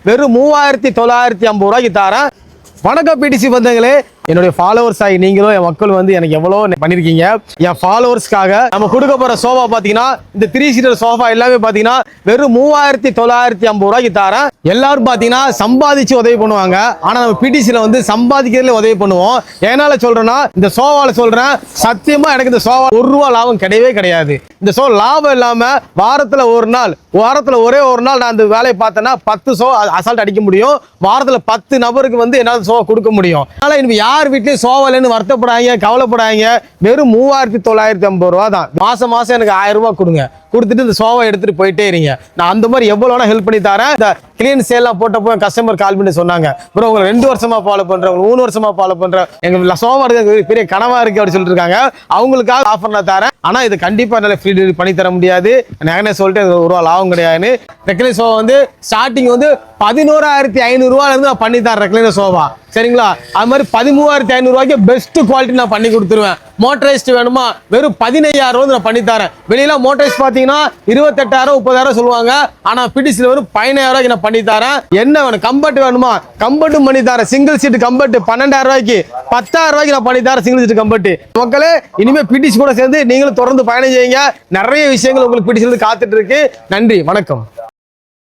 வெறும் 3950 ரூபாய்க்கு தரேன். வணக்கம் பிடிசி பந்தங்களே, என்னுடைய ஃபாலோவர்ஸ் ஆகி நீங்களும் என் மக்கள் வந்து எனக்கு எவ்வளோ பண்ணியிருக்கீங்க. என் ஃபாலோவர்ஸ்க்காக நம்ம கொடுக்க போகிற சோஃபா பார்த்தீங்கன்னா இந்த 3 சீட்டர் சோஃபா எல்லாமே பார்த்தீங்கன்னா வெறும் 3950 ரூபாய்க்கு தரேன். எல்லாரும் பார்த்தீங்கன்னா சம்பாதிச்சு உதவி பண்ணுவாங்க, ஆனால் நம்ம பிடிசியில் வந்து சம்பாதிக்கிறதுல உதவி பண்ணுவோம். ஏனால சொல்றேன்னா இந்த சோஃபாவில் சொல்றேன், சத்தியமா எனக்கு இந்த சோஃபா 1 ரூபா லாபம் கிடையவே கிடையாது. இந்த சோஃபா லாபம் இல்லாமல் வாரத்தில் ஒரே ஒரு நாள் நான் அந்த வேலையை பார்த்தேன்னா 10 சோஃபா அசால்ட் அடிக்க முடியும். வாரத்தில் 10 நபருக்கு வந்து என்னால் சோஃபா கொடுக்க முடியும். அதனால இனிமே யார் வீட்லயும் சோஃபாலன்னு வருத்தப்படாங்க, கவலைப்படாங்க. வெறும் 3950 ரூபா தான். மாசம் எனக்கு 1000 ரூபாய் கொடுங்க, கொடுத்துட்டு இந்த சோஃபா எடுத்துட்டு போயிட்டே இருங்க. நான் அந்த மாதிரி எவ்வளோ ஹெல்ப் பண்ணி தரேன். இந்த கிளியன்ஸ் சேல்லாம் போட்டப்போ கஸ்டமர் கால் பண்ணி சொன்னாங்க, ப்ரோ உங்களை 2 வருஷமா ஃபாலோ பண்றேன், 3 வருஷமா ஃபாலோ பண்றேன், எங்க சோஃபா எடுக்க பெரிய கனவா இருக்கு அப்படின்னு சொல்லிட்டு இருக்காங்க. அவங்களுக்காக ஆஃபர் நான் தரேன். ஆனா இது கண்டிப்பா என்னால ஃப்ரீ டெலிவரி பண்ணி தர முடியாது. நான் சொல்லிட்டு 1 ரூபா லாபம் கிடையாதுன்னு. ரெக்லைனர் சோஃபா வந்து ஸ்டார்டிங் வந்து 11,500 ரூபாயில இருந்து நான் பண்ணி தரேன் ரெக்லைனர் சோஃபா, சரிங்களா? அது மாதிரி 13,500 ரூபாய்க்கு பெஸ்ட் குவாலிட்டி நான் பண்ணி கொடுத்துருவேன். மோட்டரைஸ்ட் வேணுமா வெறும் 15,000 ரூபாய் நான் பண்ணி தரேன். வெளியில மோட்டரைஸ்ட் பாத்தீங்கன்னா 28,000 30,000 சொல்லுவாங்க, ஆனா பிடிசில வெறும் 15,000 ரூபாய்க்கு நான் பண்ணி தரேன். என்ன வேணும், கம்பர்ட் வேணுமா கம்பர்ட்டும் பண்ணி தரேன். சிங்கிள் சீட் கம்பர்ட் 12,000 ரூபாய்க்கு 10,000 ரூபாய்க்கு நான் பண்ணி தரேன் சிங்கிள் சீட் கம்பர்ட். மக்களே, இனிமே பிடிசி கூட சேர்ந்து நீங்களும் தொடர்ந்து பயணம் செய்யுங்க. நிறைய விஷயங்கள் உங்களுக்கு பிடிச்சிருந்து காத்துட்டு இருக்கு. நன்றி, வணக்கம்.